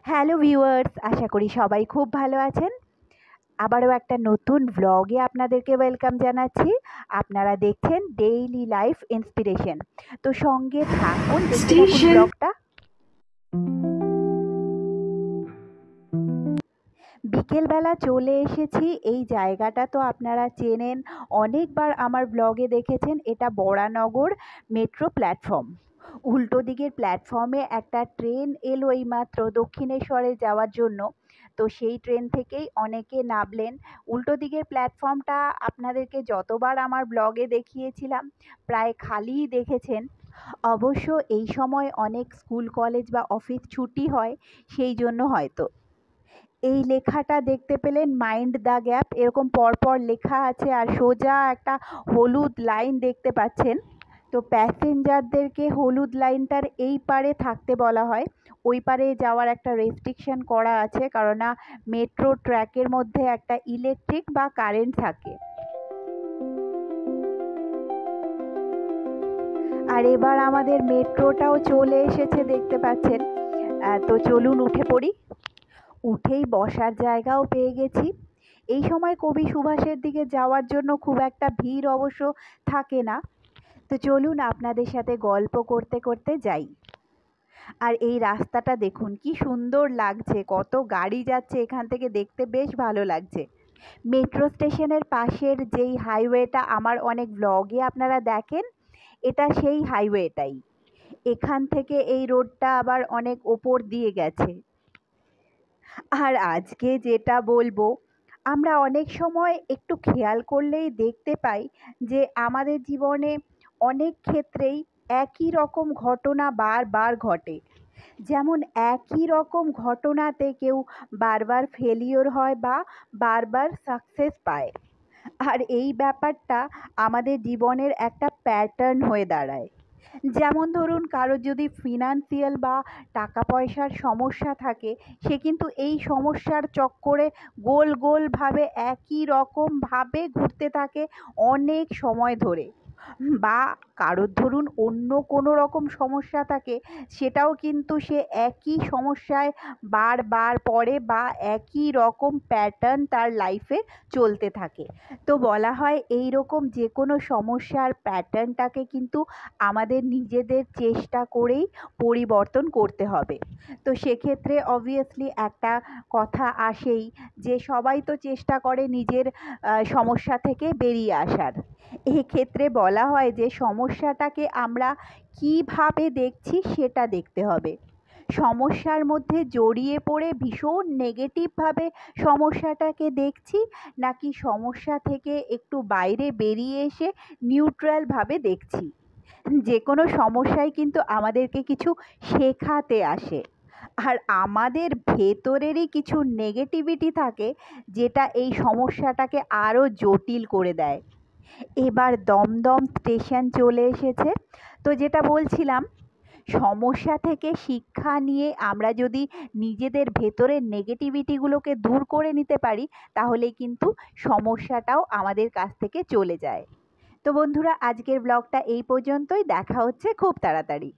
Hello viewers, আশা করি সবাই খুব ভালো আছেন। আবারও একটা নতুন ব্লগে আপনাদেরকে ওয়েলকাম জানাচ্ছি। আপনারা দেখছেন ডেইলি লাইফ ইন্সপিরেশন। তো সঙ্গে থাকুন, দেখতে থাকুন Station. ব্লগটা। বিকেলবেলা চলে এসেছি। এই জায়গাটা তো আপনারা চেনেন, অনেকবার আমার ব্লগে দেখেছেন। এটা বরানগর মেট্রো প্ল্যাটফর্ম। উল্টো দিকের প্ল্যাটফর্মে একটা ট্রেন এলো এইমাত্র দক্ষিণেশ্বরে যাওয়ার জন্য। তো সেই ট্রেন থেকেই অনেকে নামলেন। উল্টো দিকের প্ল্যাটফর্মটা আপনাদেরকে যতবার আমার ব্লগে দেখিয়েছিলাম প্রায় খালিই দেখেছেন। অবশ্য এই সময় অনেক স্কুল কলেজ বা অফিস ছুটি হয়, সেই জন্য হয়তো। এই লেখাটা দেখতে পেলেন, মাইন্ড দ্য গ্যাপ, এরকম পরপর লেখা আছে আর সোজা একটা হলুদ লাইন দেখতে পাচ্ছেন। তো প্যাসেঞ্জারদেরকে হলুদ লাইনটার এই পারে থাকতে বলা হয়, ওই পারে যাওয়ার একটা রেস্ট্রিকশন করা আছে, কারণ না মেট্রো ট্র্যাকের মধ্যে একটা ইলেকট্রিক বা কারেন্ট থাকে। আর এবার আমাদের মেট্রোটাও চলে এসেছে, দেখতে পাচ্ছেন। তো চলুন উঠে পড়ি। উঠেই বসার জায়গাও পেয়ে গেছি। এই সময় কবি সুভাষের দিকে যাওয়ার জন্য খুব একটা ভিড় অবশ্য থাকে না। তো চলুন আপনাদের সাথে গল্প করতে করতে যাই। আর এই রাস্তাটা দেখুন কি সুন্দর লাগছে, কত গাড়ি যাচ্ছে এখান থেকে, দেখতে বেশ ভালো লাগছে। মেট্রো স্টেশনের পাশের যেই হাইওয়েটা আমার অনেক ব্লগে আপনারা দেখেন, এটা সেই হাইওয়েটাই। এখান থেকে এই রোডটা আবার অনেক ওপর দিয়ে গেছে। আর আজকে যেটা বলবো, আমরা অনেক সময় একটু খেয়াল করলেই দেখতে পাই যে আমাদের জীবনে অনেক ক্ষেত্রেই একই রকম ঘটনা বারবার ঘটে। যেমন একই রকম ঘটনাতে কেউ বারবার ফেলিওর হয় বা বারবার সাকসেস পায়। আর এই ব্যাপারটা আমাদের জীবনের একটা প্যাটার্ন হয়ে দাঁড়ায়। যেমন ধরুন, কারোর যদি ফিনান্সিয়াল বা টাকা পয়সার সমস্যা থাকে, সে কিন্তু এই সমস্যার চক্করে গোল গোলভাবে একই রকমভাবে ঘুরতে থাকে অনেক সময় ধরে। বা কারোর ধরুন অন্য কোনো রকম সমস্যা থাকে, সেটাও কিন্তু সে একই সমস্যায় বারবার পড়ে বা একই রকম প্যাটার্ন তার লাইফে চলতে থাকে। তো বলা হয় এই রকম যে কোনো সমস্যার প্যাটার্নটাকে কিন্তু আমাদের নিজেদের চেষ্টা করেই পরিবর্তন করতে হবে। তো সেক্ষেত্রে অবভিয়াসলি একটা কথা আসেই, যে সবাই তো চেষ্টা করে নিজের সমস্যা থেকে বেরিয়ে আসার। এক্ষেত্রে বলা হয় যে সমস্যাটাকে আমরা কীভাবে দেখছি সেটা দেখতে হবে। সমস্যার মধ্যে জড়িয়ে পড়ে ভীষণ নেগেটিভভাবে সমস্যাটাকে দেখছি, নাকি সমস্যা থেকে একটু বাইরে বেরিয়ে এসে নিউট্রালভাবে দেখছি। যে কোনো সমস্যাই কিন্তু আমাদেরকে কিছু শেখাতে আসে। আর আমাদের ভেতরেরই কিছু নেগেটিভিটি থাকে, যেটা এই সমস্যাটাকে আরও জটিল করে দেয়। এবার দমদম স্টেশন চলে এসেছে। তো যেটা বলছিলাম, সমস্যা থেকে শিক্ষা নিয়ে আমরা যদি নিজেদের ভেতরের নেগেটিভিটিগুলোকে দূর করে নিতে পারি, তাহলেই কিন্তু সমস্যাটাও আমাদের কাছ থেকে চলে যায়। তো বন্ধুরা, আজকের ব্লগটা এই পর্যন্তই। দেখা হচ্ছে খুব তাড়াতাড়ি।